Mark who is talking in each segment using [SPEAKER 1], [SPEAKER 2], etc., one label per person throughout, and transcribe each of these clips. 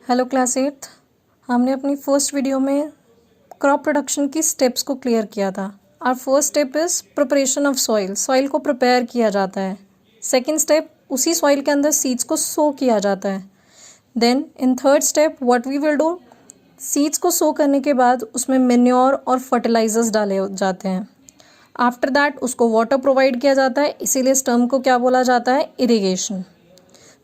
[SPEAKER 1] Hello class eighth. हमने अपनी first video में क्रॉप प्रोडक्शन की स्टेप्स को क्लियर किया था। Our first step is preparation of soil. Soil को प्रिपेयर किया जाता है। सेकंड स्टेप, उसी सॉइल के अंदर सीड्स को सो किया जाता है। Then in third step what we will do, seeds को सो करने के बाद उसमें मेन्योर और फर्टिलाइजर्स डाले जाते हैं। आफ्टर दैट उसको वाटर प्रोवाइड किया जाता है, इसीलिए इस टर्म को क्या बोला जाता है, इरिगेशन।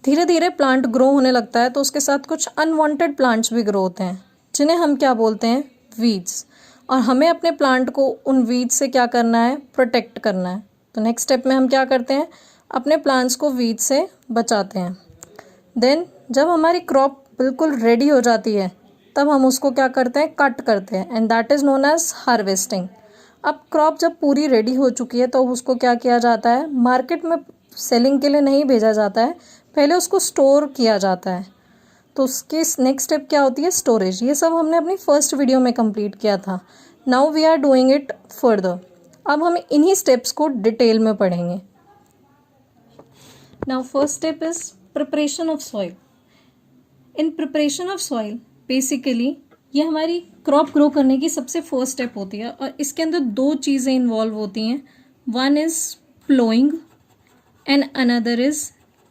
[SPEAKER 1] धीरे धीरे प्लांट ग्रो होने लगता है तो उसके साथ कुछ अनवांटेड प्लांट्स भी ग्रो होते हैं जिन्हें हम क्या बोलते हैं, वीड्स। और हमें अपने प्लांट को उन वीड्स से क्या करना है, प्रोटेक्ट करना है। तो नेक्स्ट स्टेप में हम क्या करते हैं, अपने प्लांट्स को वीड्स से बचाते हैं। देन जब हमारी क्रॉप बिल्कुल रेडी हो जाती है तब हम उसको क्या करते हैं, कट करते हैं, and that is known as harvesting. अब क्रॉप जब पूरी रेडी हो चुकी है तो उसको क्या किया जाता है, मार्केट में सेलिंग के लिए नहीं भेजा जाता है, पहले उसको स्टोर किया जाता है। तो उसकी नेक्स्ट स्टेप क्या होती है, स्टोरेज। ये सब हमने अपनी फर्स्ट वीडियो में कंप्लीट किया था। Now we are doing it further. अब हम इन्हीं स्टेप्स को डिटेल में पढ़ेंगे। Now first step is preparation of soil. In preparation of soil basically ये हमारी क्रॉप ग्रो करने की सबसे फर्स्ट स्टेप होती है और इसके अंदर दो चीज़ें इन्वॉल्व होती हैं। One is ploughing and another is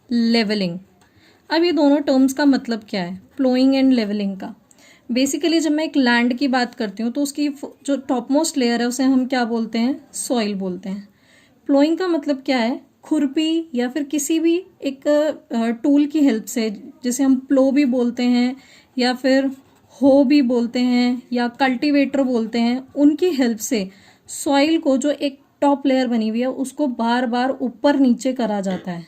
[SPEAKER 1] levelling. अब ये दोनों टर्म्स का मतलब क्या है, प्लोइंग एंड लेवलिंग का। बेसिकली जब मैं एक लैंड की बात करती हूँ तो उसकी जो टॉप मोस्ट लेयर है उसे हम क्या बोलते हैं, सॉइल बोलते हैं। प्लोइंग का मतलब क्या है, खुरपी या फिर किसी भी एक टूल की हेल्प से, जिसे हम प्लो भी बोलते हैं या फिर हो भी बोलते हैं या कल्टीवेटर बोलते हैं, उनकी हेल्प से सॉइल को जो एक टॉप लेयर बनी हुई है उसको बार बार ऊपर नीचे करा जाता है।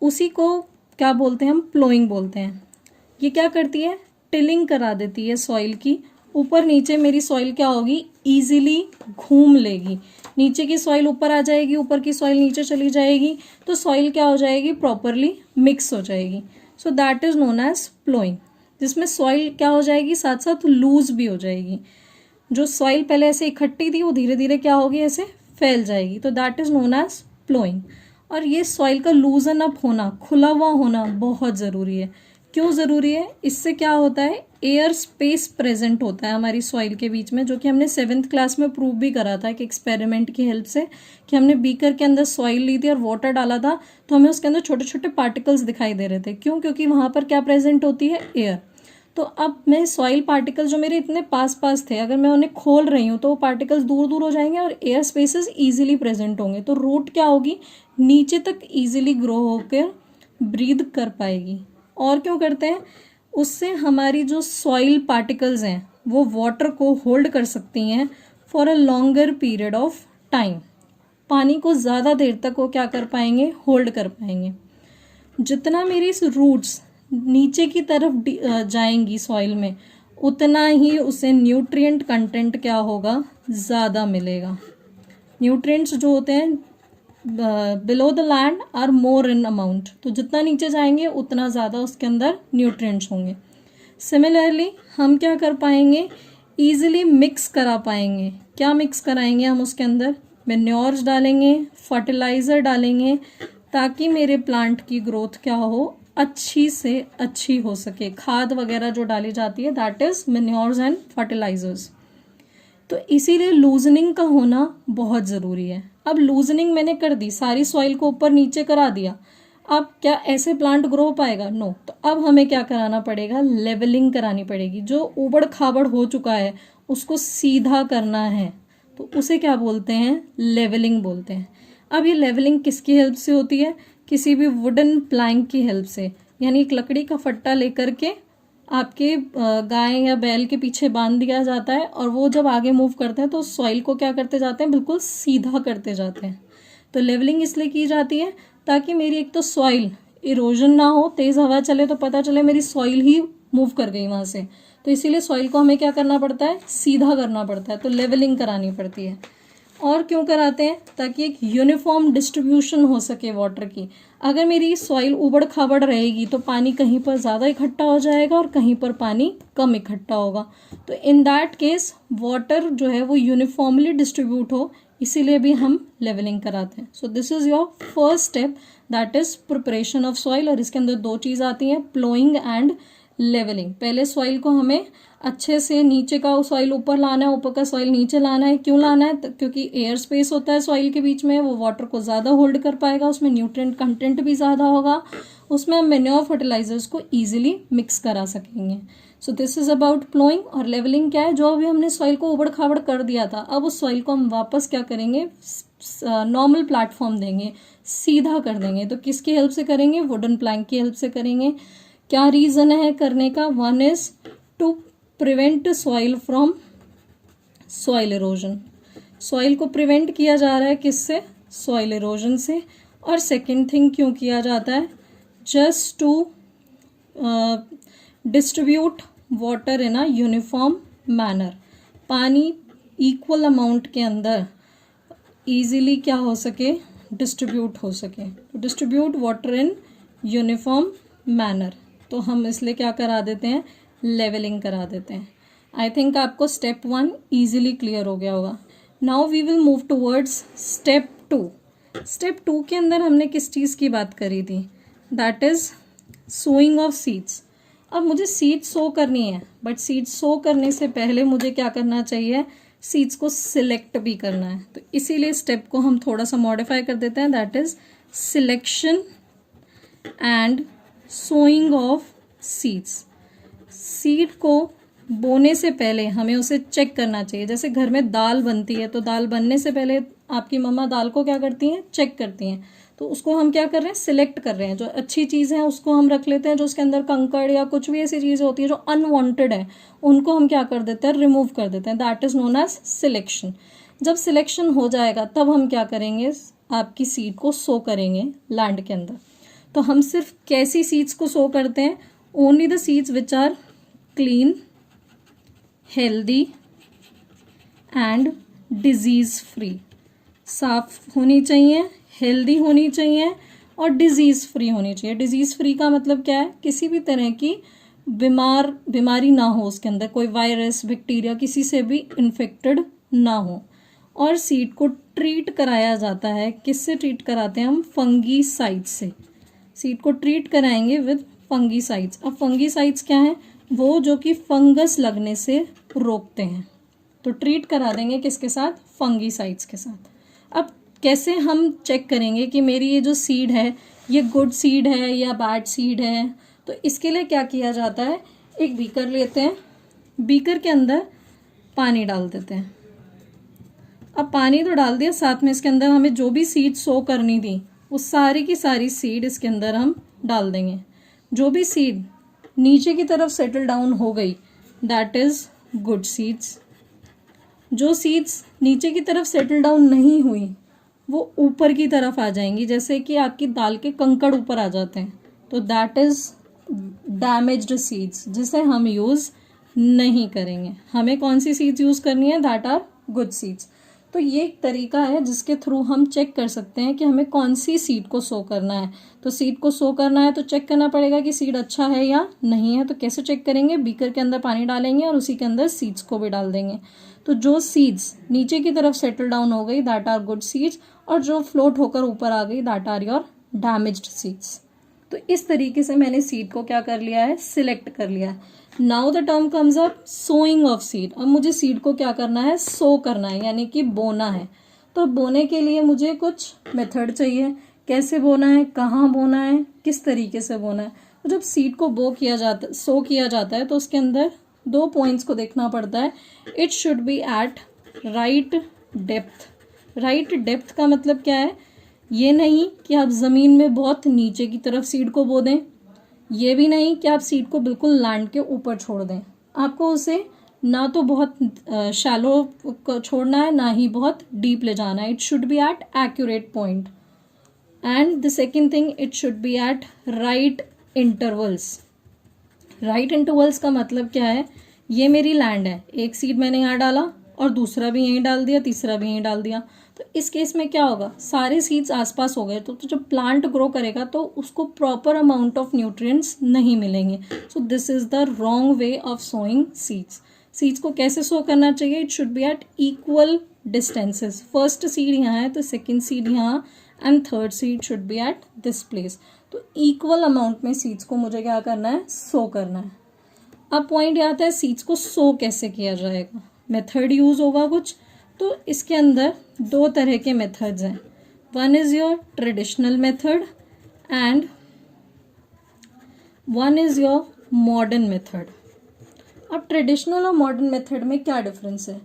[SPEAKER 1] उसी को क्या बोलते हैं, हम प्लोइंग बोलते हैं। ये क्या करती है, टिलिंग करा देती है सॉइल की। ऊपर नीचे मेरी सॉइल क्या होगी, इजीली घूम लेगी। नीचे की सॉइल ऊपर आ जाएगी, ऊपर की सॉइल नीचे चली जाएगी, तो सॉइल क्या हो जाएगी, प्रॉपरली मिक्स हो जाएगी। So that is known as ploughing, जिसमें सॉइल क्या हो जाएगी, साथ साथ लूज भी हो जाएगी। जो सॉइल पहले ऐसे इकट्ठी थी वो धीरे धीरे क्या होगी, ऐसे फैल जाएगी। तो that is known as ploughing. और ये सॉइल का लूजन अप होना, खुला हुआ होना बहुत ज़रूरी है। क्यों ज़रूरी है, इससे क्या होता है, एयर स्पेस प्रेजेंट होता है हमारी सॉइल के बीच में, जो कि हमने 7th क्लास में प्रूव भी करा था कि एक्सपेरिमेंट की हेल्प से, कि हमने बीकर के अंदर सॉइल ली थी और वाटर डाला था तो हमें उसके अंदर छोटे छोटे पार्टिकल्स दिखाई दे रहे थे। क्यों, क्योंकि वहाँ पर क्या प्रेजेंट होती है, एयर। तो अब मैं सॉइल पार्टिकल जो मेरे इतने पास पास थे, अगर मैं उन्हें खोल रही हूँ तो वो पार्टिकल्स दूर दूर हो जाएंगे और एयर स्पेसेस इजीली प्रेजेंट होंगे। तो रूट क्या होगी, नीचे तक इजीली ग्रो होकर ब्रीद कर पाएगी। और क्यों करते हैं, उससे हमारी जो सॉइल पार्टिकल्स हैं वो वाटर को होल्ड कर सकती हैं for a longer period of time. पानी को ज़्यादा देर तक वो क्या कर पाएंगे, होल्ड कर पाएंगे। जितना मेरी रूट्स नीचे की तरफ जाएंगी सॉइल में, उतना ही उसे न्यूट्रिएंट कंटेंट क्या होगा, ज़्यादा मिलेगा। न्यूट्रिएंट्स जो होते हैं below the land are more in amount, तो जितना नीचे जाएंगे उतना ज़्यादा उसके अंदर न्यूट्रिएंट्स होंगे। सिमिलरली हम क्या कर पाएंगे, ईजिली मिक्स करा पाएंगे। क्या मिक्स कराएंगे हम उसके अंदर, मेन्योर्स डालेंगे, फर्टिलाइज़र डालेंगे, ताकि मेरे प्लांट की ग्रोथ क्या हो, अच्छी से अच्छी हो सके। खाद वगैरह जो डाली जाती है that is manures and fertilisers. तो इसीलिए लूजनिंग का होना बहुत ज़रूरी है। अब लूजनिंग मैंने कर दी, सारी सॉइल को ऊपर नीचे करा दिया, अब क्या ऐसे प्लांट ग्रो हो पाएगा, नो। तो अब हमें क्या कराना पड़ेगा, लेवलिंग करानी पड़ेगी। जो उबड़ खाबड़ हो चुका है उसको सीधा करना है, तो उसे क्या बोलते हैं, लेवलिंग बोलते हैं। अब ये लेवलिंग किसकी हेल्प से होती है, किसी भी वुडन प्लैंक की हेल्प से। यानी एक लकड़ी का फट्टा लेकर के आपके गाय या बैल के पीछे बांध दिया जाता है और वो जब आगे मूव करते हैं तो सॉइल को क्या करते जाते हैं, बिल्कुल सीधा करते जाते हैं। तो लेवलिंग इसलिए की जाती है ताकि मेरी एक तो सॉइल इरोजन ना हो, तेज़ हवा चले तो पता चले मेरी सॉइल ही मूव कर गई वहाँ से। तो इसीलिए सॉइल को हमें क्या करना पड़ता है, सीधा करना पड़ता है, तो लेवलिंग करानी पड़ती है। और क्यों कराते हैं, ताकि एक यूनिफॉर्म डिस्ट्रीब्यूशन हो सके वाटर की। अगर मेरी सॉइल उबड़ खाबड़ रहेगी तो पानी कहीं पर ज़्यादा इकट्ठा हो जाएगा और कहीं पर पानी कम इकट्ठा होगा। तो इन दैट केस वाटर जो है वो यूनिफॉर्मली डिस्ट्रीब्यूट हो, इसीलिए भी हम लेवलिंग कराते हैं। So this is your first step, that is preparation of soil. और इसके अंदर दो चीज़ आती हैं, प्लोइंग एंड लेवलिंग, पहले सॉइल को हमें अच्छे से नीचे का सॉइल ऊपर लाना है, ऊपर का सॉइल नीचे लाना है। क्यों लाना है? क्योंकि एयर स्पेस होता है सॉइल के बीच में, वो वाटर को ज़्यादा होल्ड कर पाएगा, उसमें न्यूट्रिएंट कंटेंट भी ज़्यादा होगा, उसमें हम मैन्योर फर्टिलाइजर्स को ईजिली मिक्स करा सकेंगे। सो दिस इज अबाउट प्लोइंग। और लेवलिंग क्या है? जो अभी हमने सॉइल को उबड़ खाबड़ कर दिया था, अब उस सॉइल को हम वापस क्या करेंगे? नॉर्मल प्लेटफॉर्म देंगे, सीधा कर देंगे। तो किसकी हेल्प से करेंगे? वुडन प्लैंक की हेल्प से करेंगे। क्या रीज़न है करने का? One is to prevent soil from soil erosion. Soil को प्रिवेंट किया जा रहा है किससे? सॉइल इरोजन से। और सेकेंड थिंग क्यों किया जाता है? Just to distribute water in a uniform manner. पानी इक्वल अमाउंट के अंदर ईजिली क्या हो सके? डिस्ट्रीब्यूट हो सके। Distribute water in uniform manner. तो हम इसलिए क्या करा देते हैं? लेवलिंग करा देते हैं। आई थिंक आपको स्टेप 1 ईजिली क्लियर हो गया होगा। Now we will move towards step 2। Step 2 के अंदर हमने किस चीज़ की बात करी थी? That is sowing of seeds. अब मुझे सीड्स सो करनी है, बट सीड्स सो करने से पहले मुझे क्या करना चाहिए? सीड्स को सिलेक्ट भी करना है। तो इसीलिए स्टेप को हम थोड़ा सा मॉडिफाई कर देते हैं, that is selection and sowing of seeds. Seed को बोने से पहले हमें उसे चेक करना चाहिए। जैसे घर में दाल बनती है, तो दाल बनने से पहले आपकी मम्मा दाल को क्या करती हैं? चेक करती हैं। तो उसको हम क्या कर रहे हैं? सिलेक्ट कर रहे हैं। जो अच्छी चीज़ है उसको हम रख लेते हैं, जो उसके अंदर कंकड़ या कुछ भी ऐसी चीज़ें होती है जो अनवांटेड है, उनको हम क्या कर देते हैं? रिमूव कर देते हैं। That is known as selection. जब सिलेक्शन हो जाएगा तब हम क्या करेंगे? आपकी सीड को सो करेंगे लैंड के अंदर। तो हम सिर्फ कैसी सीड्स को सो करते हैं? Only the seeds which are clean, healthy and disease free. साफ होनी चाहिए, हेल्दी होनी चाहिए और डिजीज़ फ्री होनी चाहिए। डिजीज़ फ्री का मतलब क्या है? किसी भी तरह की बीमारी ना हो, उसके अंदर कोई वायरस, बैक्टीरिया किसी से भी इन्फेक्टेड ना हो। और सीड को ट्रीट कराया जाता है। किससे ट्रीट कराते हैं हम? फंगीसाइड्स से। सीड को ट्रीट कराएंगे विद फंगीसाइड्स। अब फंगीसाइड्स क्या है? वो जो कि फंगस लगने से रोकते हैं। तो ट्रीट करा देंगे किसके साथ? फंगीसाइड्स के साथ। अब कैसे हम चेक करेंगे कि मेरी ये जो सीड है ये गुड सीड है या बैड सीड है? तो इसके लिए क्या किया जाता है? एक बीकर लेते हैं, बीकर के अंदर पानी डाल देते हैं। अब पानी तो डाल दिया, साथ में इसके अंदर हमें जो भी सीड सो करनी थी वो सारी की सारी सीड इसके अंदर हम डाल देंगे। जो भी सीड नीचे की तरफ सेटल डाउन हो गई, दैट इज़ गुड सीड्स। जो सीड्स नीचे की तरफ सेटल डाउन नहीं हुई वो ऊपर की तरफ आ जाएंगी, जैसे कि आपकी दाल के कंकड़ ऊपर आ जाते हैं, तो दैट इज़ डैमेज्ड सीड्स, जिसे हम यूज़ नहीं करेंगे। हमें कौन सी सीड्स यूज़ करनी है? That are good seeds. तो ये एक तरीका है जिसके थ्रू हम चेक कर सकते हैं कि हमें कौन सी सीड को सो करना है। तो सीड को सो करना है तो चेक करना पड़ेगा कि सीड अच्छा है या नहीं है। तो कैसे चेक करेंगे? बीकर के अंदर पानी डालेंगे और उसी के अंदर सीड्स को भी डाल देंगे। तो जो सीड्स नीचे की तरफ सेटल डाउन हो गई, दैट आर गुड सीड्स, और जो फ्लोट होकर ऊपर आ गई, that are your damaged seeds. तो इस तरीके से मैंने सीड को क्या कर लिया है? सिलेक्ट कर लिया है। Now the term comes up sowing of seed. अब मुझे सीड को क्या करना है? सो करना है, यानी कि बोना है। तो बोने के लिए मुझे कुछ मेथड चाहिए। कैसे बोना है, कहाँ बोना है, किस तरीके से बोना है। तो जब सीड को सो किया जाता है तो उसके अंदर 2 पॉइंट्स को देखना पड़ता है। It should be at right depth. Right depth का मतलब क्या है? ये नहीं कि आप ज़मीन में बहुत नीचे की तरफ सीड को बो दें, ये भी नहीं कि आप सीड को बिल्कुल लैंड के ऊपर छोड़ दें। आपको उसे ना तो बहुत शैलो छोड़ना है, ना ही बहुत डीप ले जाना है। It should be at accurate point. And the second thing, it should be at right intervals. Right intervals का मतलब क्या है? ये मेरी लैंड है, एक सीड मैंने यहाँ डाला और दूसरा भी यहीं डाल दिया, तीसरा भी यहीं डाल दिया। तो इस केस में क्या होगा? सारे सीड्स आसपास हो गए, तो जब प्लांट ग्रो करेगा तो उसको प्रॉपर अमाउंट ऑफ न्यूट्रिएंट्स नहीं मिलेंगे। So this is the wrong way of sowing seeds. Seeds को कैसे सो करना चाहिए? It should be at equal distances. First seed यहाँ है तो सेकेंड सीड यहाँ, and third seed should be at this place. तो इक्वल अमाउंट में सीड्स को मुझे क्या करना है? सो करना है। अब पॉइंट ये आता है सीड्स को सो कैसे किया जाएगा, मेथड यूज होगा कुछ। तो इसके अंदर दो तरह के मेथड्स हैं, one is your traditional method and one is your modern method. अब ट्रेडिशनल और मॉडर्न मेथड में क्या डिफरेंस है?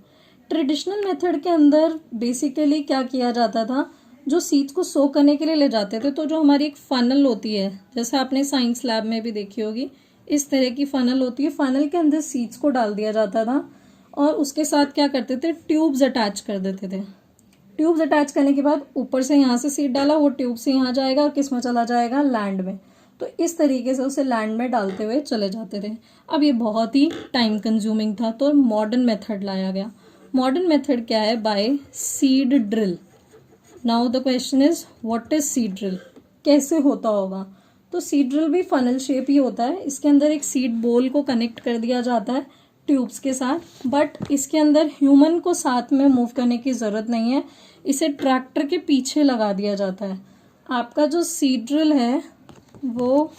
[SPEAKER 1] ट्रेडिशनल मेथड के अंदर बेसिकली क्या किया जाता था, जो सीड्स को सो करने के लिए ले जाते थे तो जो हमारी एक फनल होती है, जैसे आपने साइंस लैब में भी देखी होगी, इस तरह की फनल होती है, फनल के अंदर सीड्स को डाल दिया जाता था और उसके साथ क्या करते थे, ट्यूब्स अटैच कर देते थे। ट्यूब्स अटैच करने के बाद ऊपर से यहाँ से सीड डाला, वो ट्यूब से यहाँ जाएगा और किस में चला जाएगा, लैंड में। तो इस तरीके से उसे लैंड में डालते हुए चले जाते थे। अब ये बहुत ही टाइम कंज्यूमिंग था, तो मॉडर्न मेथड लाया गया। मॉडर्न मेथड क्या है, by seed drill. Now the question is what is seed drill, कैसे होता होगा? तो सीड ड्रिल भी फनल शेप ही होता है, इसके अंदर एक सीड बोल को कनेक्ट कर दिया जाता है ट्यूब्स के साथ, बट इसके अंदर ह्यूमन को साथ में मूव करने की ज़रूरत नहीं है, इसे ट्रैक्टर के पीछे लगा दिया जाता है। आपका जो सीड ड्रिल है वो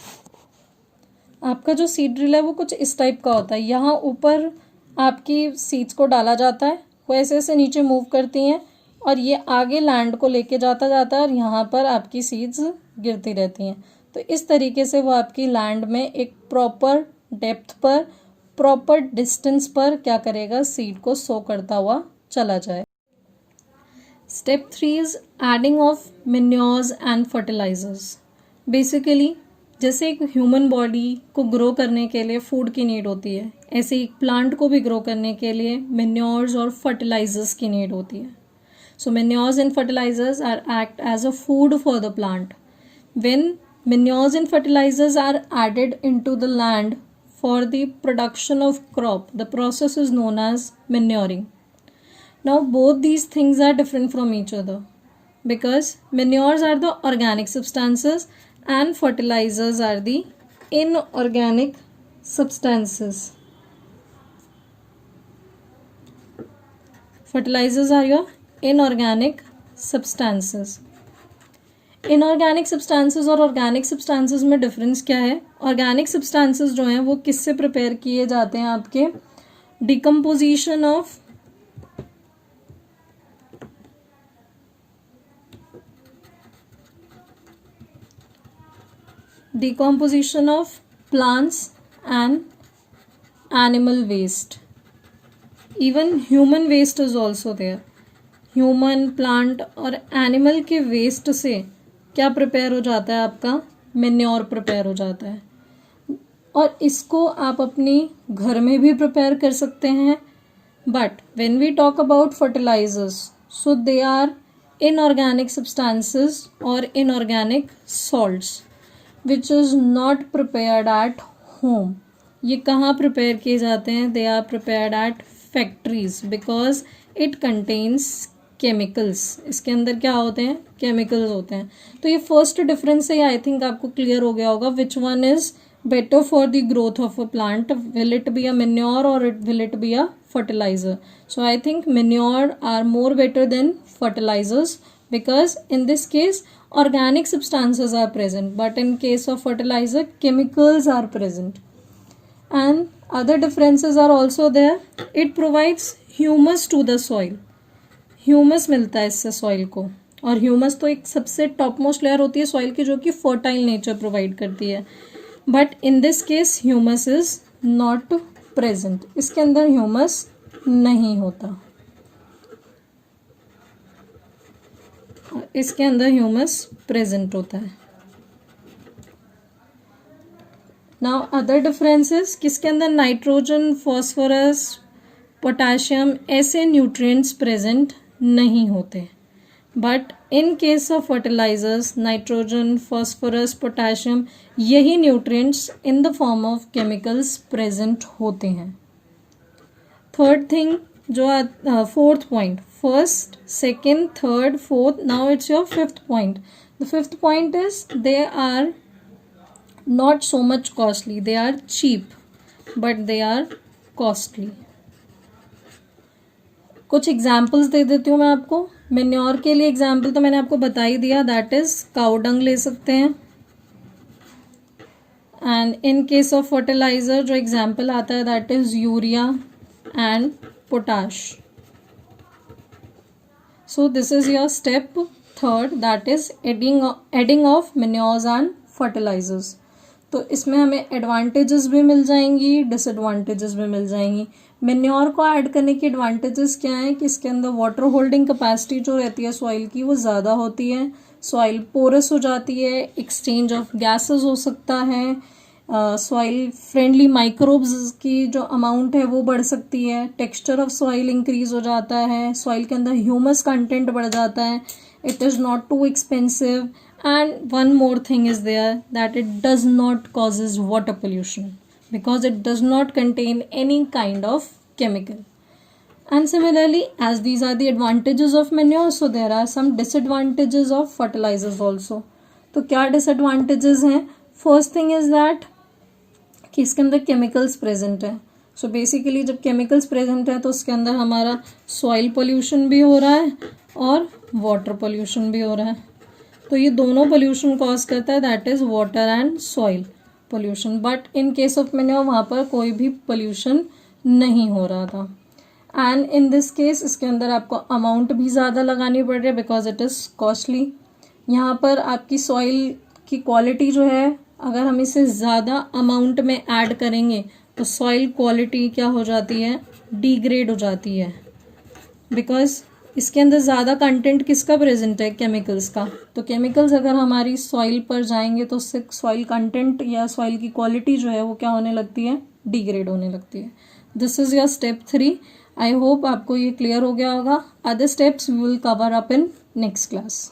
[SPEAKER 1] कुछ इस टाइप का होता है, यहाँ ऊपर आपकी सीड्स को डाला जाता है, वो ऐसे ऐसे नीचे मूव करती हैं और ये आगे लैंड को लेके जाता है और यहाँ पर आपकी सीड्स गिरती रहती हैं। तो इस तरीके से वो आपकी लैंड में एक प्रॉपर डेप्थ पर, प्रॉपर डिस्टेंस पर क्या करेगा, सीड को सो करता हुआ चला जाए। Step 3 is adding of manures and fertilizers. Basically जैसे एक ह्यूमन बॉडी को ग्रो करने के लिए फूड की नीड होती है, ऐसे एक प्लांट को भी ग्रो करने के लिए मैन्योर्स और फर्टिलाइजर्स की नीड होती है। So manures and fertilizers are act as a food for the plant. When manures and fertilizers are added into the land for the production of crop, the process is known as manuring. Now both these things are different from each other because manures are the organic substances and fertilizers are the inorganic substances. Fertilizers are your inorganic substances. Inorganic substances और organic substances में difference क्या है? Organic substances जो हैं वो किससे prepare किए जाते हैं, आपके decomposition of plants and animal waste, even human waste is also there. Human, plant और एनिमल के वेस्ट से क्या प्रिपेयर हो जाता है, आपका मैन्योर प्रिपेयर हो जाता है। और इसको आप अपनी घर में भी प्रिपेयर कर सकते हैं, but when we talk about fertilisers, so they are inorganic substances और inorganic salts which is not prepared at home. ये कहाँ प्रिपेयर किए जाते हैं? They are prepared at factories because it contains chemicals. इसके अंदर क्या होते हैं? केमिकल्स होते हैं। तो ये फर्स्ट डिफरेंस है, आई थिंक आपको क्लियर हो गया होगा। Which one is better for the growth of a plant, will it be a manure और will it be a fertiliser? So I think manure are more better than fertilisers because in this case organic substances are present, but in case of fertilizer chemicals are present. And other differences are also there. It provides humus to the soil. Humus मिलता है इससे soil को, और humus तो एक सबसे top most layer होती है सॉइल की जो कि फर्टाइल नेचर प्रोवाइड करती है, but in this case humus is not present. इसके अंदर ह्यूमस नहीं होता, इसके अंदर ह्यूमस प्रेजेंट होता है। नाउ अदर डिफरेंसेस, किसके अंदर नाइट्रोजन, फॉस्फोरस, पोटाशियम ऐसे न्यूट्रिएंट्स प्रेजेंट नहीं होते, but in case of fertilisers nitrogen, phosphorus, potassium यही nutrients in the form of chemicals present होते हैं। थर्ड थिंग जो fourth point, first, second, third, fourth, now it's your fifth point. The fifth point is they are not so much costly, they are cheap but they are costly. कुछ examples दे देती हूँ मैं आपको। Manure के लिए example तो मैंने आपको बता ही दिया, दैट इज काउ डंग ले सकते हैं, and in case of fertilizer जो एग्जाम्पल आता है that is urea and potash. So this is your step third, that is adding of manures and fertilizers. तो इसमें हमें एडवांटेजेस भी मिल जाएंगी, डिसएडवांटेजेस भी मिल जाएंगी. मेन्योर को ऐड करने की एडवांटेजेस क्या है कि इसके अंदर वाटर होल्डिंग कैपेसिटी जो रहती है सॉइल की वो ज़्यादा होती है, सॉइल पोरस हो जाती है, एक्सचेंज ऑफ गैसेस हो सकता है, सॉइल फ्रेंडली माइक्रोब्स की जो अमाउंट है वो बढ़ सकती है, टेक्सचर ऑफ सॉइल इंक्रीज हो जाता है, सॉइल के अंदर ह्यूमस कंटेंट बढ़ जाता है, it is not too expensive, and one more thing is there that it does not causes water pollution because it does not contain any kind of chemical. And similarly, as these are the advantages of manure, so there are some disadvantages of fertilizers also. तो क्या disadvantages हैं? First thing is that कि इसके अंदर chemicals present है. So basically जब chemicals present है तो उसके अंदर हमारा सॉइल पोल्यूशन भी हो रहा है और वाटर पोल्यूशन भी हो रहा है. तो ये दोनों पोल्यूशन कॉज करता है, that is water and soil pollution. But in case of manure वहाँ पर कोई भी पोल्यूशन नहीं हो रहा था. एंड इन दिस केस इसके अंदर आपको अमाउंट भी ज़्यादा लगानी पड़ रही है बिकॉज इट इज़ कॉस्टली. यहाँ पर आपकी सॉइल की क्वालिटी जो है अगर हम इसे ज़्यादा अमाउंट में ऐड करेंगे तो सॉइल क्वालिटी क्या हो जाती है, डिग्रेड हो जाती है बिकॉज इसके अंदर ज़्यादा कंटेंट किसका प्रेजेंट है, केमिकल्स का. तो केमिकल्स अगर हमारी सॉइल पर जाएंगे तो उससे सॉइल कंटेंट या सॉइल की क्वालिटी जो है वो क्या होने लगती है, डिग्रेड होने लगती है. This is your step 3. I hope आपको ये क्लियर हो गया होगा. Other steps we will cover up in next class.